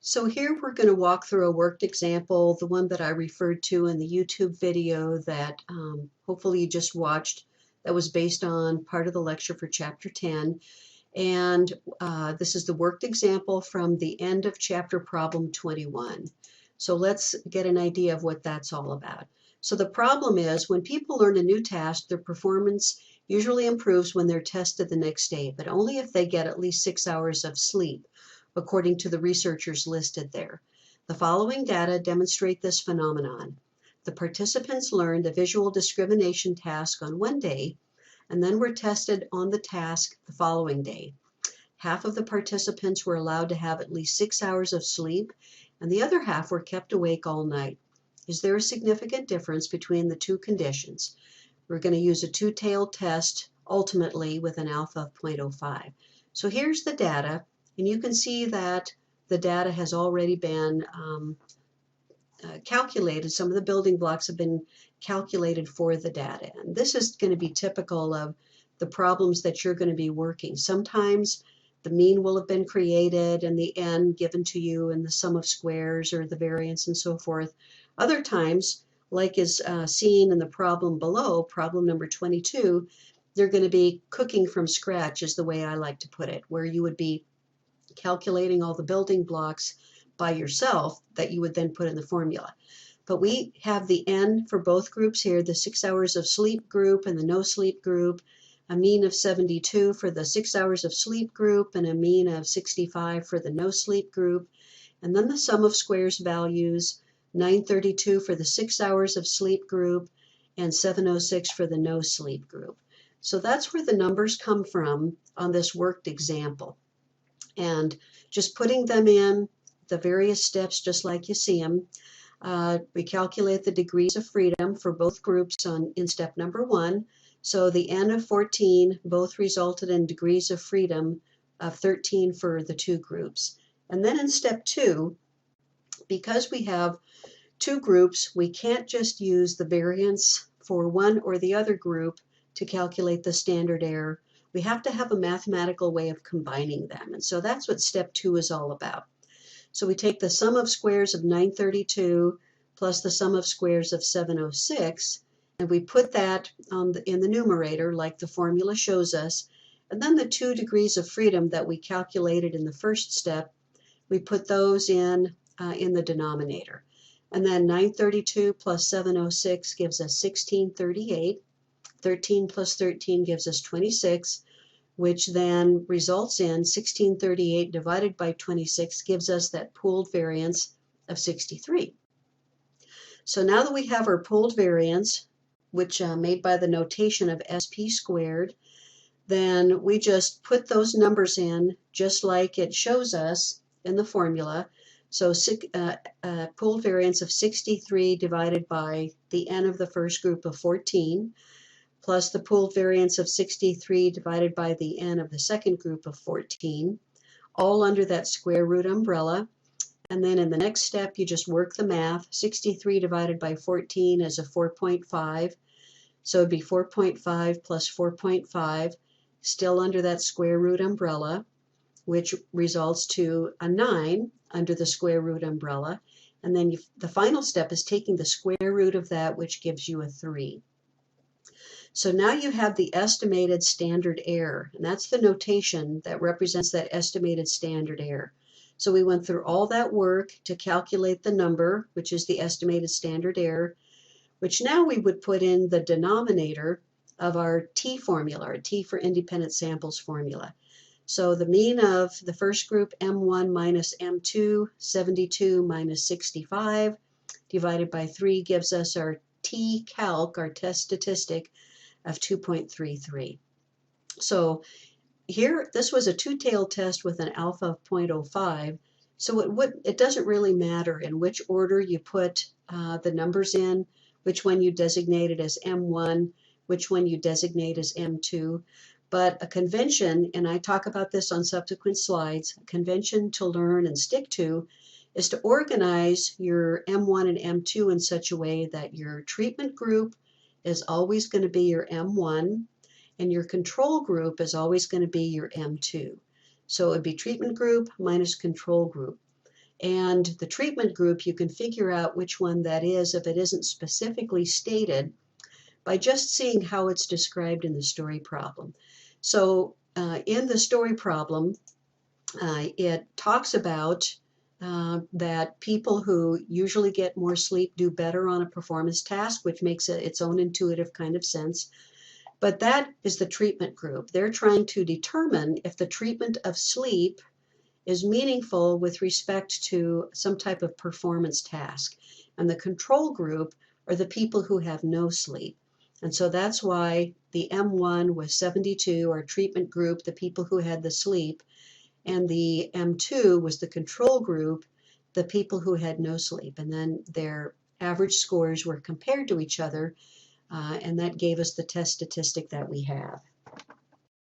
So here we're going to walk through a worked example, the one that I referred to in the YouTube video that hopefully you just watched, that was based on part of the lecture for Chapter 10. And this is the worked example from the end of Chapter Problem 21. So let's get an idea of what that's all about. So the problem is when people learn a new task, their performance usually improves when they're tested the next day, but only if they get at least 6 hours of sleep, according to the researchers listed there. The following data demonstrate this phenomenon. The participants learned the visual discrimination task on one day and then were tested on the task the following day. Half of the participants were allowed to have at least 6 hours of sleep, and the other half were kept awake all night. Is there a significant difference between the two conditions? We're going to use a two-tailed test, ultimately with an alpha of 0.05. So here's the data. And you can see that the data has already been calculated. Some of the building blocks have been calculated for the data. And this is going to be typical of the problems that you're going to be working. Sometimes the mean will have been created and the n given to you and the sum of squares or the variance and so forth. Other times, like is seen in the problem below, problem number 22, they're going to be cooking from scratch is the way I like to put it, where you would be calculating all the building blocks by yourself that you would then put in the formula. But we have the n for both groups here, the 6 hours of sleep group and the no sleep group, a mean of 72 for the 6 hours of sleep group and a mean of 65 for the no sleep group, and then the sum of squares values, 932 for the 6 hours of sleep group and 706 for the no sleep group. So that's where the numbers come from on this worked example. And just putting them in the various steps just like you see them, we calculate the degrees of freedom for both groups in step number 1. So the n of 14 both resulted in degrees of freedom of 13 for the two groups. And then in step 2, because we have two groups, we can't just use the variance for one or the other group to calculate the standard error. We have to have a mathematical way of combining them. And so that's what step 2 is all about. So we take the sum of squares of 932 plus the sum of squares of 706, and we put that in the numerator like the formula shows us. And then the 2 degrees of freedom that we calculated in the first step, we put those in the denominator. And then 932 plus 706 gives us 1638. 13 plus 13 gives us 26, which then results in 1638 divided by 26 gives us that pooled variance of 63. So now that we have our pooled variance, which made by the notation of SP squared, then we just put those numbers in just like it shows us in the formula. So pooled variance of 63 divided by the n of the first group of 14, plus the pooled variance of 63 divided by the n of the second group of 14, all under that square root umbrella. And then in the next step, you just work the math. 63 divided by 14 is a 4.5. So it'd be 4.5 plus 4.5, still under that square root umbrella, which results to a 9 under the square root umbrella. And then the final step is taking the square root of that, which gives you a 3. So now you have the estimated standard error, and that's the notation that represents that estimated standard error. So we went through all that work to calculate the number, which is the estimated standard error, which now we would put in the denominator of our T formula, our T for independent samples formula. So the mean of the first group, M1 minus M2, 72 minus 65, divided by 3 gives us our T calc, our test statistic, of 2.33. So here, this was a two-tailed test with an alpha of 0.05. So it doesn't really matter in which order you put the numbers in, which one you designated as M1, which one you designate as M2. But a convention, and I talk about this on subsequent slides, a convention to learn and stick to is to organize your M1 and M2 in such a way that your treatment group is always going to be your M1 and your control group is always going to be your M2. So it would be treatment group minus control group. And the treatment group, you can figure out which one that is if it isn't specifically stated by just seeing how it's described in the story problem. So in the story problem, it talks about that people who usually get more sleep do better on a performance task, which makes its own intuitive kind of sense. But that is the treatment group. They're trying to determine if the treatment of sleep is meaningful with respect to some type of performance task. And the control group are the people who have no sleep. And so that's why the M1 was 72, our treatment group, the people who had the sleep, and the M2 was the control group, the people who had no sleep. And then their average scores were compared to each other, and that gave us the test statistic that we have.